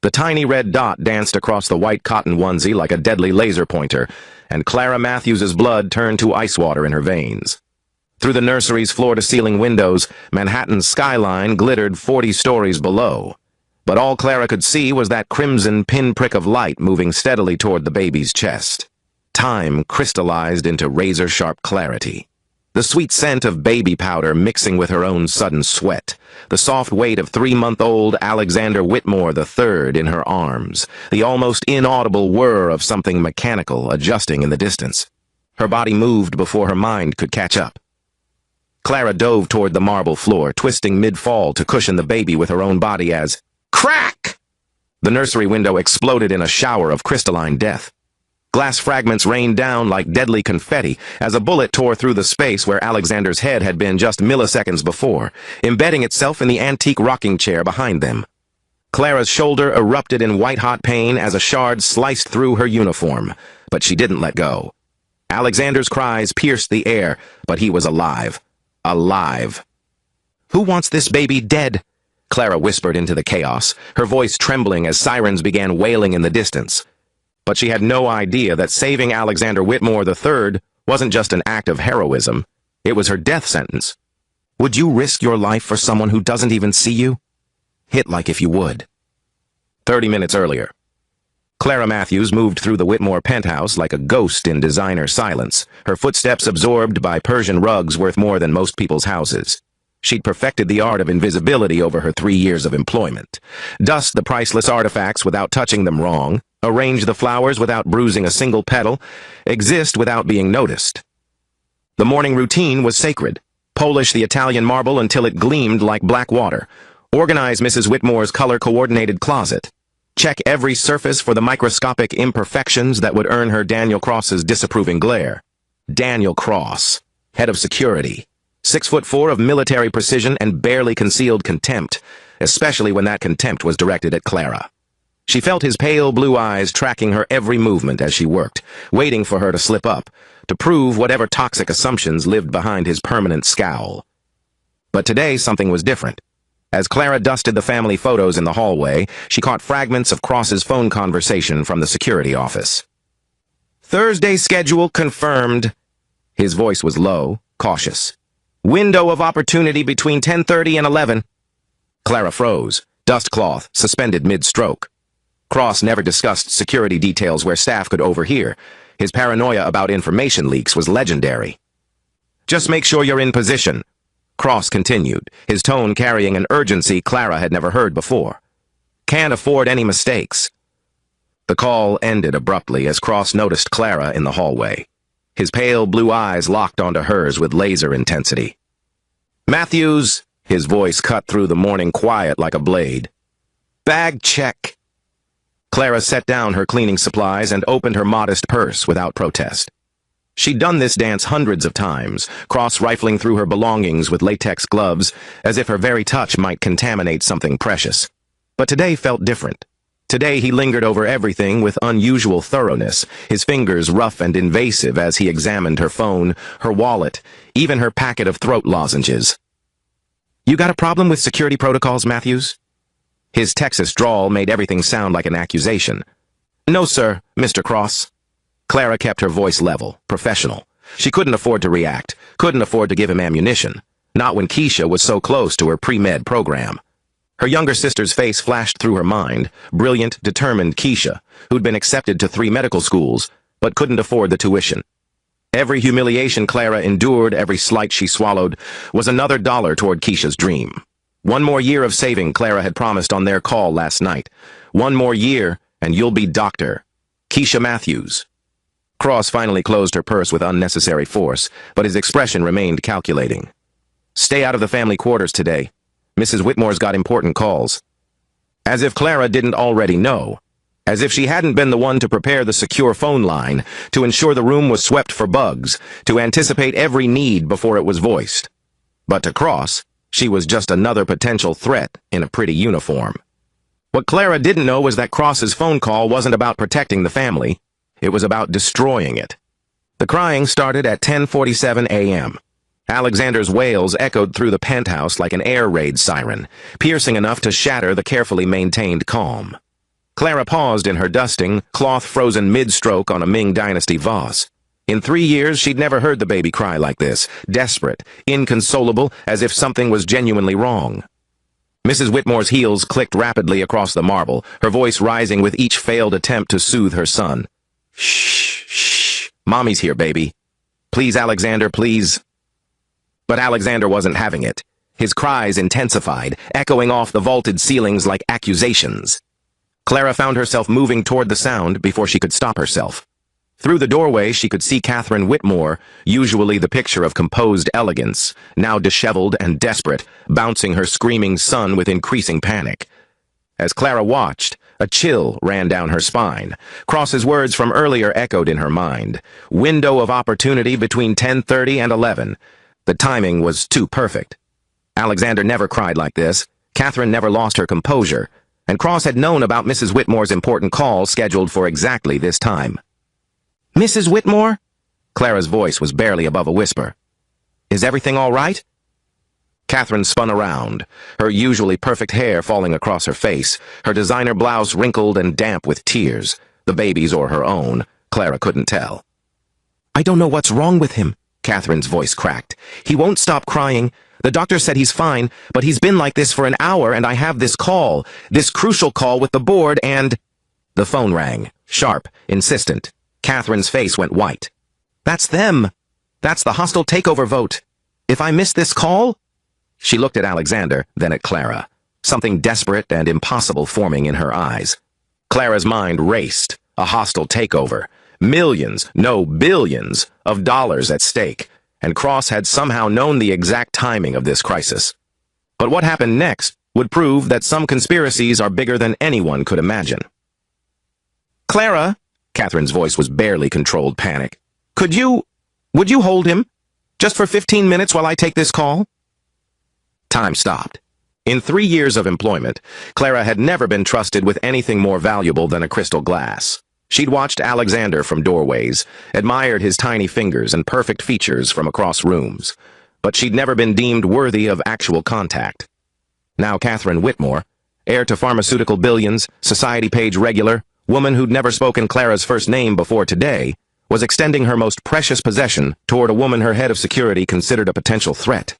The tiny red dot danced across the white cotton onesie like a deadly laser pointer, and Clara Matthews's blood turned to ice water in her veins. Through the nursery's floor-to-ceiling windows, Manhattan's skyline glittered 40 stories below. But all Clara could see was that crimson pinprick of light moving steadily toward the baby's chest. Time crystallized into razor-sharp clarity. The sweet scent of baby powder mixing with her own sudden sweat. The soft weight of 3-month-old Alexander Whitmore III in her arms. The almost inaudible whir of something mechanical adjusting in the distance. Her body moved before her mind could catch up. Clara dove toward the marble floor, twisting mid-fall to cushion the baby with her own body as crack! The nursery window exploded in a shower of crystalline death. Glass fragments rained down like deadly confetti as a bullet tore through the space where Alexander's head had been just milliseconds before, embedding itself in the antique rocking chair behind them. Clara's shoulder erupted in white-hot pain as a shard sliced through her uniform, but she didn't let go. Alexander's cries pierced the air, but he was alive. Alive. "Who wants this baby dead?" Clara whispered into the chaos, her voice trembling as sirens began wailing in the distance. But she had no idea that saving Alexander Whitmore III wasn't just an act of heroism. It was her death sentence. Would you risk your life for someone who doesn't even see you? Hit like if you would. 30 minutes earlier. Clara Matthews moved through the Whitmore penthouse like a ghost in designer silence, her footsteps absorbed by Persian rugs worth more than most people's houses. She'd perfected the art of invisibility over her 3 years of employment. Dust the priceless artifacts without touching them wrong, arrange the flowers without bruising a single petal, exist without being noticed. The morning routine was sacred. Polish the Italian marble until it gleamed like black water. Organize Mrs. Whitmore's color-coordinated closet. Check every surface for the microscopic imperfections that would earn her Daniel Cross's disapproving glare. Daniel Cross, head of security. 6'4" of military precision and barely concealed contempt, especially when that contempt was directed at Clara. She felt his pale blue eyes tracking her every movement as she worked, waiting for her to slip up, to prove whatever toxic assumptions lived behind his permanent scowl. But today something was different. As Clara dusted the family photos in the hallway, she caught fragments of Cross's phone conversation from the security office. "Thursday schedule confirmed." His voice was low, cautious. "Window of opportunity between 10:30 and 11. Clara froze, dust cloth suspended mid-stroke. Cross never discussed security details where staff could overhear. His paranoia about information leaks was legendary. "Just make sure you're in position," Cross continued, his tone carrying an urgency Clara had never heard before. "Can't afford any mistakes." The call ended abruptly as Cross noticed Clara in the hallway. His pale blue eyes locked onto hers with laser intensity. "Matthews," his voice cut through the morning quiet like a blade. "Bag check." Clara set down her cleaning supplies and opened her modest purse without protest. She'd done this dance hundreds of times, cross-rifling through her belongings with latex gloves, as if her very touch might contaminate something precious. But today felt different. Today he lingered over everything with unusual thoroughness, his fingers rough and invasive as he examined her phone, her wallet, even her packet of throat lozenges. "You got a problem with security protocols, Matthews?" His Texas drawl made everything sound like an accusation. "No, sir, Mr. Cross." Clara kept her voice level, professional. She couldn't afford to react, couldn't afford to give him ammunition, not when Keisha was so close to her pre-med program. Her younger sister's face flashed through her mind, brilliant, determined Keisha, who'd been accepted to 3 medical schools, but couldn't afford the tuition. Every humiliation Clara endured, every slight she swallowed, was another dollar toward Keisha's dream. One more year of saving Clara had promised on their call last night. One more year, and you'll be Dr. Keisha Matthews. Cross finally closed her purse with unnecessary force, but his expression remained calculating. "Stay out of the family quarters today. Mrs. Whitmore's got important calls." As if Clara didn't already know. As if she hadn't been the one to prepare the secure phone line, to ensure the room was swept for bugs, to anticipate every need before it was voiced. But to Cross, she was just another potential threat in a pretty uniform. What Clara didn't know was that Cross's phone call wasn't about protecting the family. It was about destroying it. The crying started at 10:47 a.m. Alexander's wails echoed through the penthouse like an air raid siren, piercing enough to shatter the carefully maintained calm. Clara paused in her dusting, cloth frozen mid-stroke on a Ming Dynasty vase. In 3 years, she'd never heard the baby cry like this, desperate, inconsolable, as if something was genuinely wrong. Mrs. Whitmore's heels clicked rapidly across the marble, her voice rising with each failed attempt to soothe her son. Shh, shh. Mommy's here, baby. Please, Alexander, please. But Alexander wasn't having it. His cries intensified, echoing off the vaulted ceilings like accusations. Clara found herself moving toward the sound before she could stop herself. Through the doorway, she could see Catherine Whitmore, usually the picture of composed elegance, now disheveled and desperate, bouncing her screaming son with increasing panic. As Clara watched, a chill ran down her spine. Cross's words from earlier echoed in her mind. Window of opportunity between 10:30 and 11. The timing was too perfect. Alexander never cried like this. Catherine never lost her composure. And Cross had known about Mrs. Whitmore's important call scheduled for exactly this time. Mrs. Whitmore? Clara's voice was barely above a whisper. Is everything all right? Catherine spun around, her usually perfect hair falling across her face, her designer blouse wrinkled and damp with tears, the baby's or her own. Clara couldn't tell. I don't know what's wrong with him, Catherine's voice cracked. He won't stop crying. The doctor said he's fine, but he's been like this for an hour, and I have this call, this crucial call with the board, and... The phone rang, sharp, insistent. Catherine's face went white. That's them. That's the hostile takeover vote. If I miss this call... She looked at Alexander, then at Clara, something desperate and impossible forming in her eyes. Clara's mind raced. A hostile takeover. Millions, no billions, of dollars at stake, and Cross had somehow known the exact timing of this crisis. But what happened next would prove that some conspiracies are bigger than anyone could imagine. Clara, Catherine's voice was barely controlled panic. Would you hold him? Just for 15 minutes while I take this call? Time stopped. In 3 years of employment, Clara had never been trusted with anything more valuable than a crystal glass. She'd watched Alexander from doorways, admired his tiny fingers and perfect features from across rooms, but she'd never been deemed worthy of actual contact. Now Catherine Whitmore, heir to pharmaceutical billions, society page regular, woman who'd never spoken Clara's first name before today, was extending her most precious possession toward a woman her head of security considered a potential threat.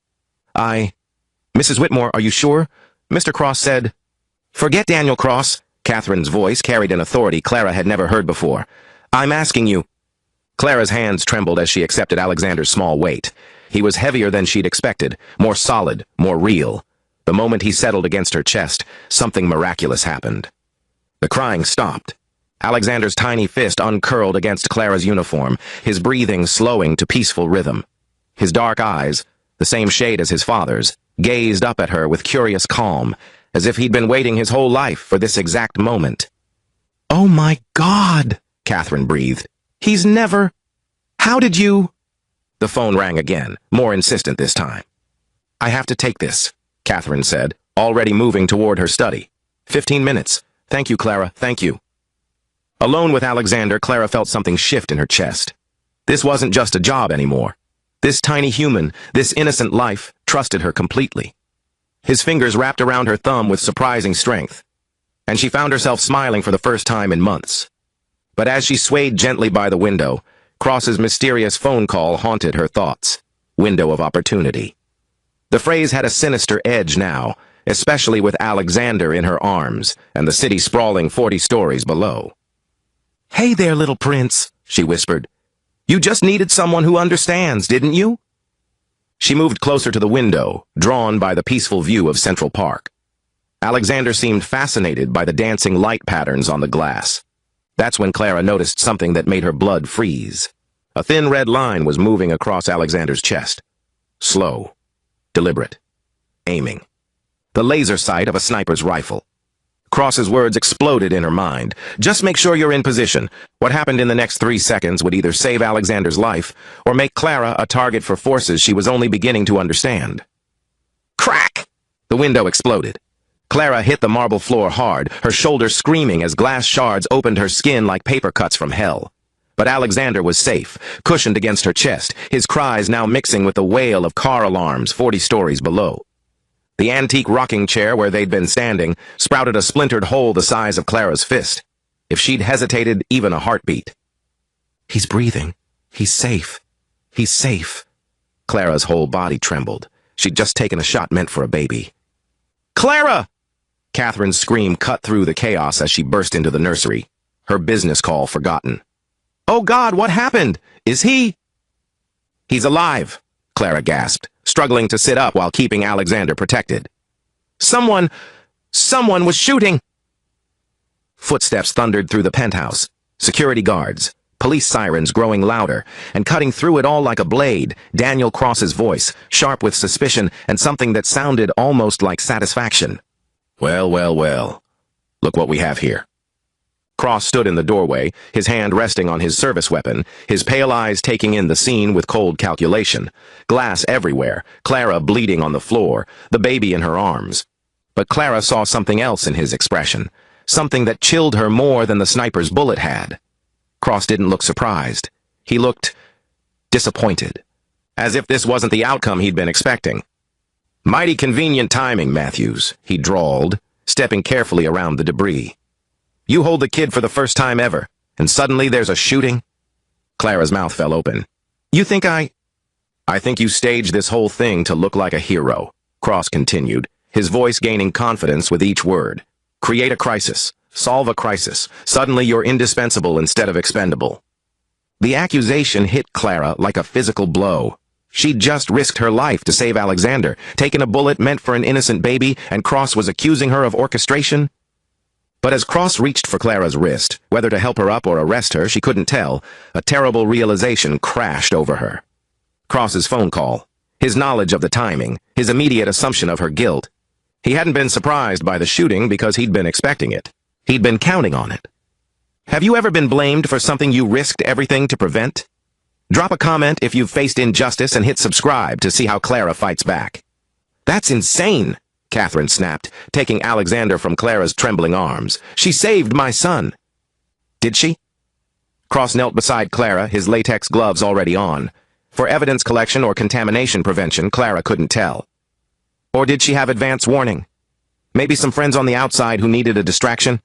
Mrs. Whitmore, are you sure? Mr. Cross said. Forget Daniel Cross. Catherine's voice carried an authority Clara had never heard before. I'm asking you. Clara's hands trembled as she accepted Alexander's small weight. He was heavier than she'd expected, more solid, more real. The moment he settled against her chest, something miraculous happened. The crying stopped. Alexander's tiny fist uncurled against Clara's uniform, his breathing slowing to peaceful rhythm. His dark eyes, the same shade as his father's, gazed up at her with curious calm, as if he'd been waiting his whole life for this exact moment. Oh my God, Catherine breathed. He's never... How did you... The phone rang again, more insistent this time. I have to take this, Catherine said, already moving toward her study. 15 minutes. Thank you, Clara, thank you. Alone with Alexander, Clara felt something shift in her chest. This wasn't just a job anymore. This tiny human, this innocent life, trusted her completely. His fingers wrapped around her thumb with surprising strength, and she found herself smiling for the first time in months. But as she swayed gently by the window, Cross's mysterious phone call haunted her thoughts. Window of opportunity. The phrase had a sinister edge now, especially with Alexander in her arms and the city sprawling 40 stories below. Hey there, little prince, she whispered. You just needed someone who understands, didn't you? She moved closer to the window, drawn by the peaceful view of Central Park. Alexander seemed fascinated by the dancing light patterns on the glass. That's when Clara noticed something that made her blood freeze. A thin red line was moving across Alexander's chest. Slow, deliberate, aiming. The laser sight of a sniper's rifle. Cross's words exploded in her mind. Just make sure you're in position. What happened in the next 3 seconds would either save Alexander's life or make Clara a target for forces she was only beginning to understand. Crack! The window exploded. Clara hit the marble floor hard, her shoulders screaming as glass shards opened her skin like paper cuts from hell. But Alexander was safe, cushioned against her chest, his cries now mixing with the wail of car alarms 40 stories below. The antique rocking chair where they'd been standing sprouted a splintered hole the size of Clara's fist. If she'd hesitated even a heartbeat. He's breathing. He's safe. He's safe. Clara's whole body trembled. She'd just taken a shot meant for a baby. Clara! Catherine's scream cut through the chaos as she burst into the nursery, her business call forgotten. Oh God, what happened? Is he? He's alive, Clara gasped, struggling to sit up while keeping Alexander protected. Someone was shooting! Footsteps thundered through the penthouse. Security guards, police sirens growing louder, and cutting through it all like a blade, Daniel Cross's voice, sharp with suspicion and something that sounded almost like satisfaction. Well, well, well. Look what we have here. Cross stood in the doorway, his hand resting on his service weapon, his pale eyes taking in the scene with cold calculation. Glass everywhere, Clara bleeding on the floor, the baby in her arms. But Clara saw something else in his expression, something that chilled her more than the sniper's bullet had. Cross didn't look surprised. He looked disappointed, as if this wasn't the outcome he'd been expecting. Mighty convenient timing, Matthews, he drawled, stepping carefully around the debris. You hold the kid for the first time ever, and suddenly there's a shooting? Clara's mouth fell open. You think I think you staged this whole thing to look like a hero, Cross continued, his voice gaining confidence with each word. Create a crisis. Solve a crisis. Suddenly you're indispensable instead of expendable. The accusation hit Clara like a physical blow. She'd just risked her life to save Alexander, taken a bullet meant for an innocent baby, and Cross was accusing her of orchestration? But as Cross reached for Clara's wrist, whether to help her up or arrest her, she couldn't tell, a terrible realization crashed over her. Cross's phone call, his knowledge of the timing, his immediate assumption of her guilt. He hadn't been surprised by the shooting because he'd been expecting it. He'd been counting on it. Have you ever been blamed for something you risked everything to prevent? Drop a comment if you've faced injustice and hit subscribe to see how Clara fights back. That's insane, Catherine snapped, taking Alexander from Clara's trembling arms. She saved my son. Did she? Cross knelt beside Clara, his latex gloves already on. For evidence collection or contamination prevention, Clara couldn't tell. Or did she have advance warning? Maybe some friends on the outside who needed a distraction?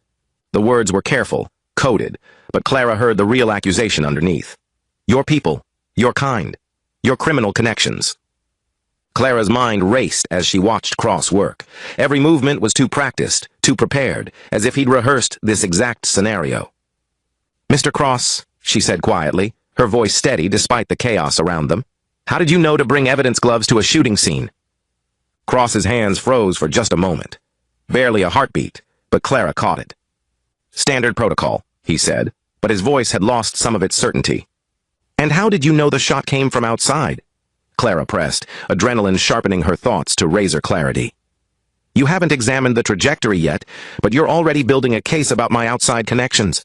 The words were careful, coded, but Clara heard the real accusation underneath. Your people, your kind, your criminal connections. Clara's mind raced as she watched Cross work. Every movement was too practiced, too prepared, as if he'd rehearsed this exact scenario. Mr. Cross, she said quietly, her voice steady despite the chaos around them. How did you know to bring evidence gloves to a shooting scene? Cross's hands froze for just a moment. Barely a heartbeat, but Clara caught it. Standard protocol, he said, but his voice had lost some of its certainty. And how did you know the shot came from outside? Clara pressed, adrenaline sharpening her thoughts to razor clarity. You haven't examined the trajectory yet, but you're already building a case about my outside connections.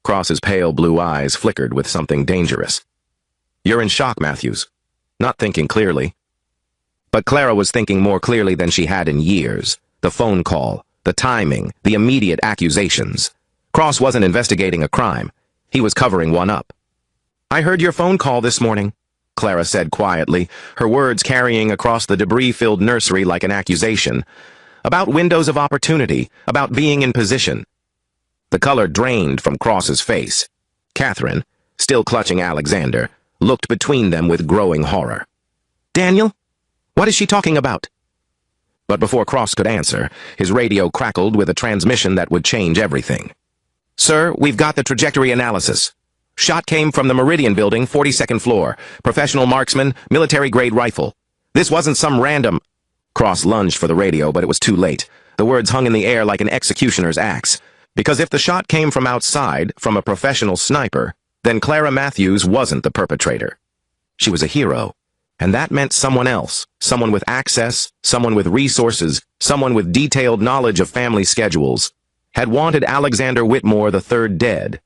Cross's pale blue eyes flickered with something dangerous. You're in shock, Matthews. Not thinking clearly. But Clara was thinking more clearly than she had in years. The phone call, the timing, the immediate accusations. Cross wasn't investigating a crime. He was covering one up. I heard your phone call this morning, Clara said quietly, her words carrying across the debris-filled nursery like an accusation. About windows of opportunity, about being in position. The color drained from Cross's face. Catherine, still clutching Alexander, looked between them with growing horror. Daniel? What is she talking about? But before Cross could answer, his radio crackled with a transmission that would change everything. Sir, we've got the trajectory analysis. Shot came from the Meridian building, 42nd floor. Professional marksman, military-grade rifle. This wasn't some random... Cross lunged for the radio, but it was too late. The words hung in the air like an executioner's axe. Because if the shot came from outside, from a professional sniper, then Clara Matthews wasn't the perpetrator. She was a hero. And that meant someone else, someone with access, someone with resources, someone with detailed knowledge of family schedules, had wanted Alexander Whitmore III dead.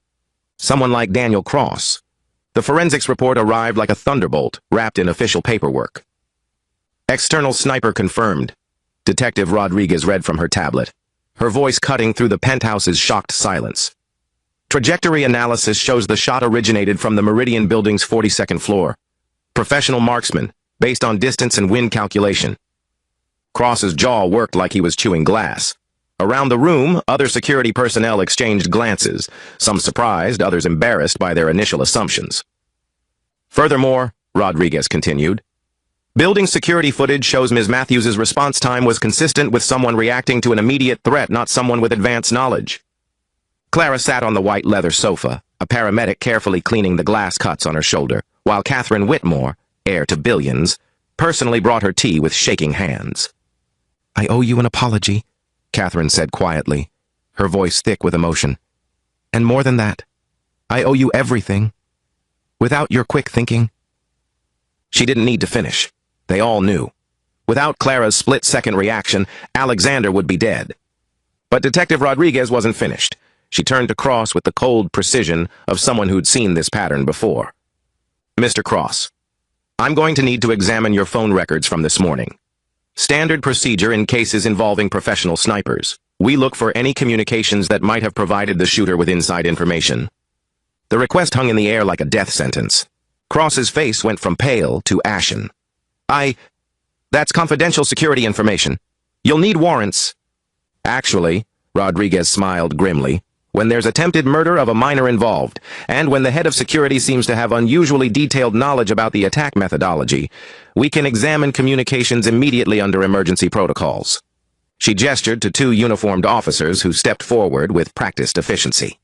Someone like Daniel Cross. The forensics report arrived like a thunderbolt, wrapped in official paperwork. External sniper confirmed. Detective Rodriguez read from her tablet, her voice cutting through the penthouse's shocked silence. Trajectory analysis shows the shot originated from the Meridian building's 42nd floor. Professional marksman, based on distance and wind calculation. Cross's jaw worked like he was chewing glass. Around the room, other security personnel exchanged glances, some surprised, others embarrassed by their initial assumptions. Furthermore, Rodriguez continued, building security footage shows Ms. Matthews' response time was consistent with someone reacting to an immediate threat, not someone with advanced knowledge. Clara sat on the white leather sofa, a paramedic carefully cleaning the glass cuts on her shoulder, while Catherine Whitmore, heir to billions, personally brought her tea with shaking hands. "I owe you an apology," Catherine said quietly, her voice thick with emotion. "And more than that, I owe you everything. Without your quick thinking—" She didn't need to finish. They all knew. Without Clara's split-second reaction, Alexander would be dead. But Detective Rodriguez wasn't finished. She turned to Cross with the cold precision of someone who'd seen this pattern before. "Mr. Cross, I'm going to need to examine your phone records from this morning. Standard procedure in cases involving professional snipers. We look for any communications that might have provided the shooter with inside information." The request hung in the air like a death sentence. Cross's face went from pale to ashen. That's confidential security information. You'll need warrants." "Actually," Rodriguez smiled grimly, "when there's attempted murder of a minor involved, and when the head of security seems to have unusually detailed knowledge about the attack methodology, we can examine communications immediately under emergency protocols." She gestured to two uniformed officers who stepped forward with practiced efficiency.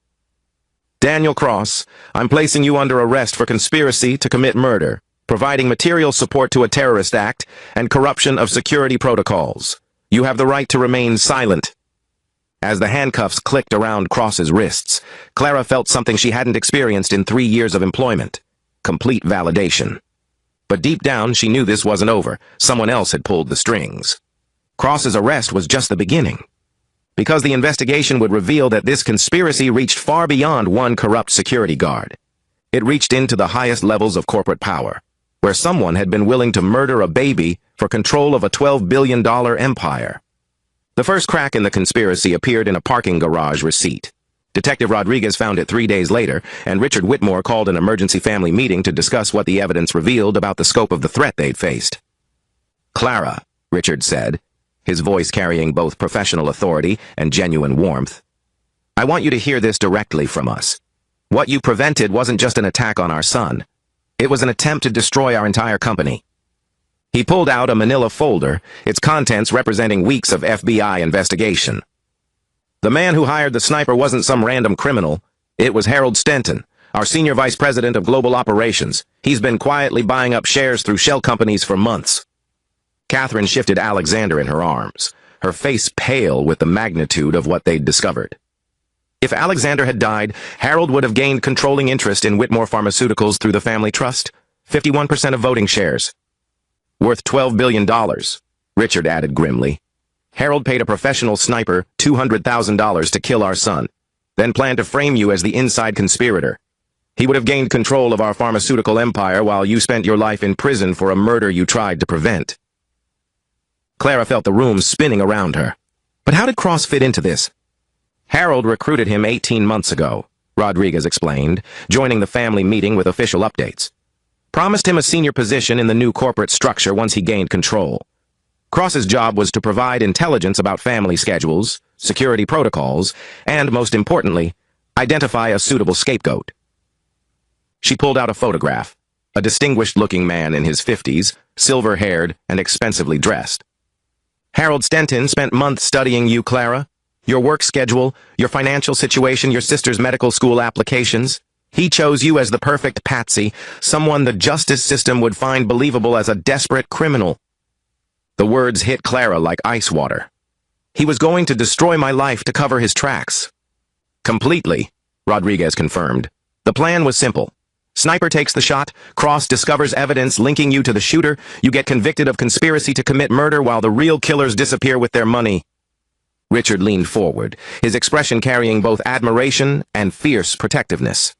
"Daniel Cross, I'm placing you under arrest for conspiracy to commit murder, providing material support to a terrorist act, and corruption of security protocols. You have the right to remain silent." As the handcuffs clicked around Cross's wrists, Clara felt something she hadn't experienced in 3 years of employment: complete validation. But deep down, she knew this wasn't over. Someone else had pulled the strings. Cross's arrest was just the beginning, because the investigation would reveal that this conspiracy reached far beyond one corrupt security guard. It reached into the highest levels of corporate power, where someone had been willing to murder a baby for control of a $12 billion empire. The first crack in the conspiracy appeared in a parking garage receipt. Detective Rodriguez found it 3 days later, and Richard Whitmore called an emergency family meeting to discuss what the evidence revealed about the scope of the threat they'd faced. "Clara," Richard said, his voice carrying both professional authority and genuine warmth, "I want you to hear this directly from us. What you prevented wasn't just an attack on our son. It was an attempt to destroy our entire company." He pulled out a manila folder, its contents representing weeks of FBI investigation. "The man who hired the sniper wasn't some random criminal. It was Harold Stenton, our senior vice president of global operations. He's been quietly buying up shares through shell companies for months." Catherine shifted Alexander in her arms, her face pale with the magnitude of what they'd discovered. If Alexander had died, Harold would have gained controlling interest in Whitmore Pharmaceuticals through the family trust, 51% of voting shares. "Worth $12 billion, Richard added grimly. "Harold paid a professional sniper $200,000 to kill our son, then planned to frame you as the inside conspirator. He would have gained control of our pharmaceutical empire while you spent your life in prison for a murder you tried to prevent." Clara felt the room spinning around her. But how did Cross fit into this? "Harold recruited him 18 months ago," Rodriguez explained, joining the family meeting with official updates. "Promised him a senior position in the new corporate structure once he gained control. Cross's job was to provide intelligence about family schedules, security protocols, and, most importantly, identify a suitable scapegoat." She pulled out a photograph, a distinguished-looking man in his 50s, silver-haired and expensively dressed. "Harold Stenton spent months studying you, Clara. Your work schedule, your financial situation, your sister's medical school applications. He chose you as the perfect patsy, someone the justice system would find believable as a desperate criminal." The words hit Clara like ice water. "He was going to destroy my life to cover his tracks." "Completely," Rodriguez confirmed. "The plan was simple. Sniper takes the shot, Cross discovers evidence linking you to the shooter, you get convicted of conspiracy to commit murder while the real killers disappear with their money." Richard leaned forward, his expression carrying both admiration and fierce protectiveness.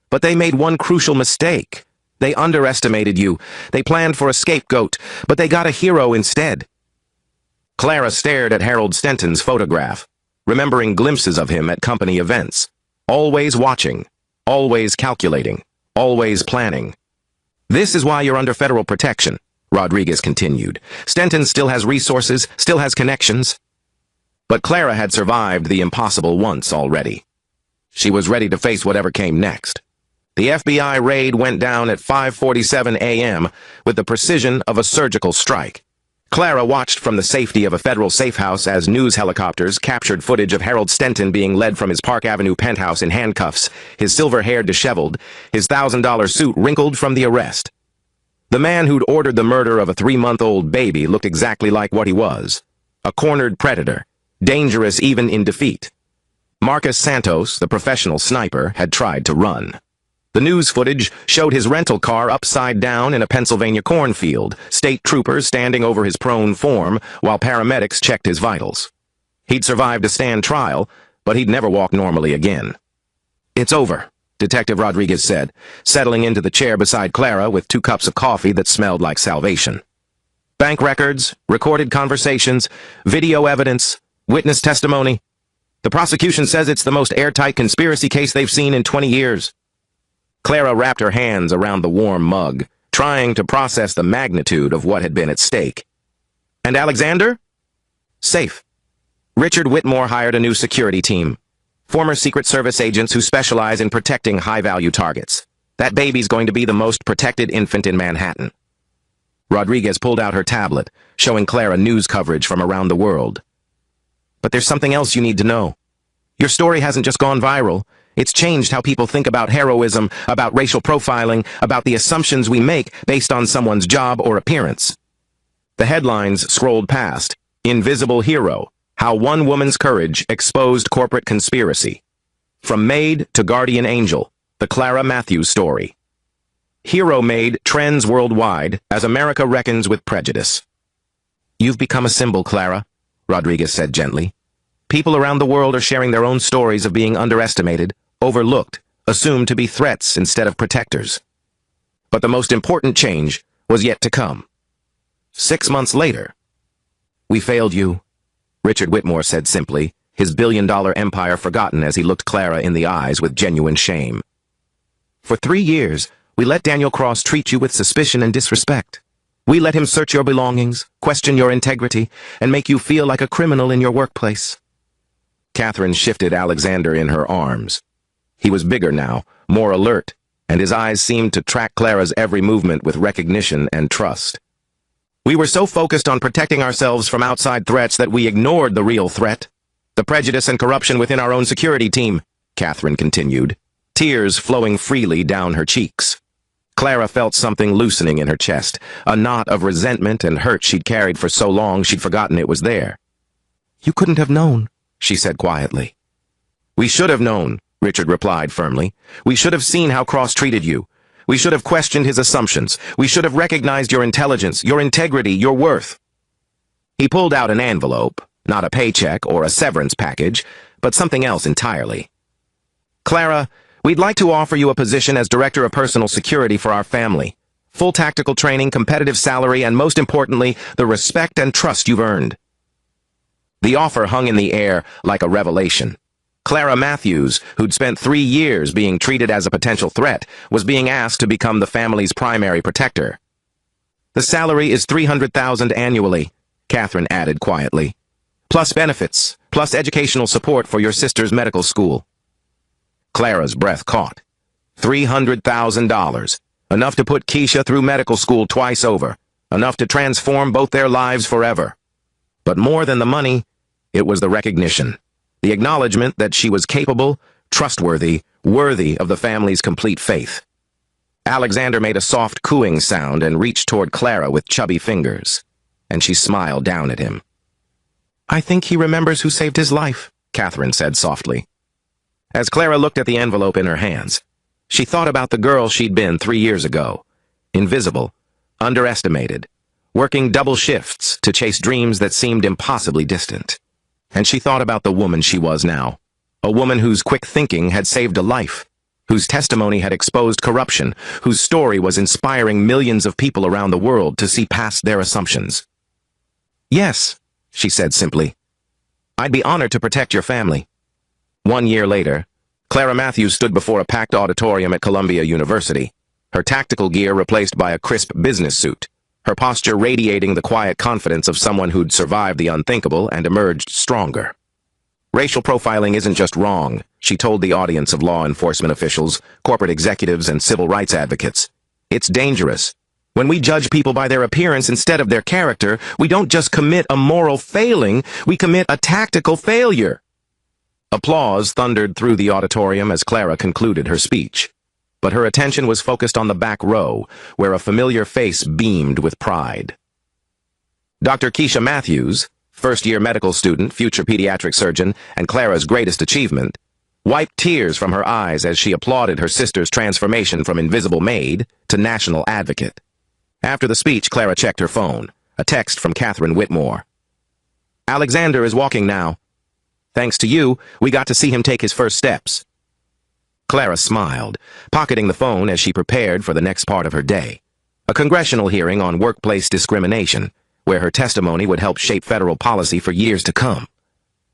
"But they made one crucial mistake. They underestimated you. They planned for a scapegoat, but they got a hero instead." Clara stared at Harold Stenton's photograph, remembering glimpses of him at company events. Always watching, always calculating, always planning. "This is why you're under federal protection. Rodriguez continued. Stenton still has resources, still has connections. But Clara had survived the impossible once already. She was ready to face whatever came next. The FBI raid went down at 5:47 a.m. with the precision of a surgical strike. Clara watched from the safety of a federal safe house as news helicopters captured footage of Harold Stenton being led from his Park Avenue penthouse in handcuffs, his silver hair disheveled, his $1,000 suit wrinkled from the arrest. The man who'd ordered the murder of a 3-month-old baby looked exactly like what he was, a cornered predator, dangerous even in defeat. Marcus Santos, the professional sniper, had tried to run. The news footage showed his rental car upside down in a Pennsylvania cornfield, state troopers standing over his prone form while paramedics checked his vitals. He'd survived a stand trial, but he'd never walk normally again. "It's over," Detective Rodriguez said, settling into the chair beside Clara with 2 cups of coffee that smelled like salvation. "Bank records, recorded conversations, video evidence, witness testimony. The prosecution says it's the most airtight conspiracy case they've seen in 20 years. Clara wrapped her hands around the warm mug, trying to process the magnitude of what had been at stake. "And Alexander?" "Safe. Richard Whitmore hired a new security team. Former Secret Service agents who specialize in protecting high-value targets. That baby's going to be the most protected infant in Manhattan." Rodriguez pulled out her tablet, showing Clara news coverage from around the world. "But there's something else you need to know. Your story hasn't just gone viral. It's changed how people think about heroism, about racial profiling, about the assumptions we make based on someone's job or appearance." The headlines scrolled past. "Invisible Hero: How One Woman's Courage Exposed Corporate Conspiracy." From Maid to Guardian Angel, the Clara Matthews story. Hero Maid trends worldwide as America reckons with prejudice. "You've become a symbol, Clara," Rodriguez said gently. "People around the world are sharing their own stories of being underestimated, overlooked, assumed to be threats instead of protectors. But the most important change was yet to come. 6 months later, "We failed you," Richard Whitmore said simply, his billion-dollar empire forgotten as he looked Clara in the eyes with genuine shame. "For 3 years, we let Daniel Cross treat you with suspicion and disrespect. We let him search your belongings, question your integrity, and make you feel like a criminal in your workplace." Catherine shifted Alexander in her arms. He was bigger now, more alert, and his eyes seemed to track Clara's every movement with recognition and trust. "We were so focused on protecting ourselves from outside threats that we ignored the real threat. The prejudice and corruption within our own security team," Catherine continued, tears flowing freely down her cheeks. Clara felt something loosening in her chest, a knot of resentment and hurt she'd carried for so long she'd forgotten it was there. "You couldn't have known," she said quietly. "We should have known," Richard replied firmly. "We should have seen how Cross treated you. We should have questioned his assumptions. We should have recognized your intelligence, your integrity, your worth." He pulled out an envelope, not a paycheck or a severance package, but something else entirely. "Clara, we'd like to offer you a position as Director of Personal Security for our family. Full tactical training, competitive salary, and most importantly, the respect and trust you've earned." The offer hung in the air like a revelation. Clara Matthews, who'd spent 3 years being treated as a potential threat, was being asked to become the family's primary protector. "The salary is $300,000 annually," Catherine added quietly. "Plus benefits, plus educational support for your sister's medical school." Clara's breath caught. $300,000. Enough to put Keisha through medical school twice over. Enough to transform both their lives forever. But more than the money, it was the recognition. The acknowledgement that she was capable, trustworthy, worthy of the family's complete faith. Alexander made a soft cooing sound and reached toward Clara with chubby fingers, and she smiled down at him. "I think he remembers who saved his life," Catherine said softly. As Clara looked at the envelope in her hands, she thought about the girl she'd been 3 years ago. Invisible, underestimated, working double shifts to chase dreams that seemed impossibly distant. And she thought about the woman she was now, a woman whose quick thinking had saved a life, whose testimony had exposed corruption, whose story was inspiring millions of people around the world to see past their assumptions. "Yes," she said simply. "I'd be honored to protect your family." 1 year later, Clara Matthews stood before a packed auditorium at Columbia University, her tactical gear replaced by a crisp business suit, her posture radiating the quiet confidence of someone who'd survived the unthinkable and emerged stronger. Racial profiling isn't just wrong, she told the audience of law enforcement officials, corporate executives, and civil rights advocates. It's dangerous. When we judge people by their appearance instead of their character, we don't just commit a moral failing, we commit a tactical failure. Applause thundered through the auditorium as Clara concluded her speech. But her attention was focused on the back row, where a familiar face beamed with pride. Dr. Keisha Matthews, first-year medical student, future pediatric surgeon, and Clara's greatest achievement, wiped tears from her eyes as she applauded her sister's transformation from invisible maid to national advocate. After the speech, Clara checked her phone, a text from Catherine Whitmore. "Alexander is walking now. Thanks to you, we got to see him take his first steps." Clara smiled, pocketing the phone as she prepared for the next part of her day, a congressional hearing on workplace discrimination, where her testimony would help shape federal policy for years to come.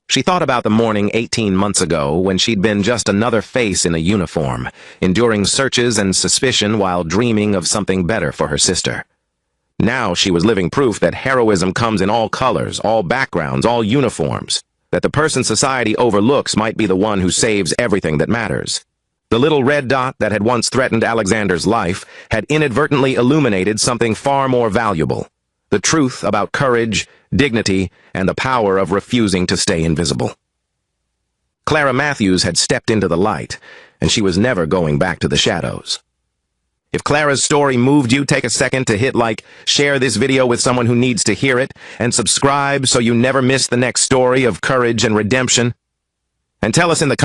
She thought about the morning 18 months ago when she'd been just another face in a uniform, enduring searches and suspicion while dreaming of something better for her sister. Now she was living proof that heroism comes in all colors, all backgrounds, all uniforms, that the person society overlooks might be the one who saves everything that matters. The little red dot that had once threatened Alexander's life had inadvertently illuminated something far more valuable: the truth about courage, dignity, and the power of refusing to stay invisible. Clara Matthews had stepped into the light, and she was never going back to the shadows. If Clara's story moved you, take a second to hit like, share this video with someone who needs to hear it, and subscribe so you never miss the next story of courage and redemption. And tell us in the comments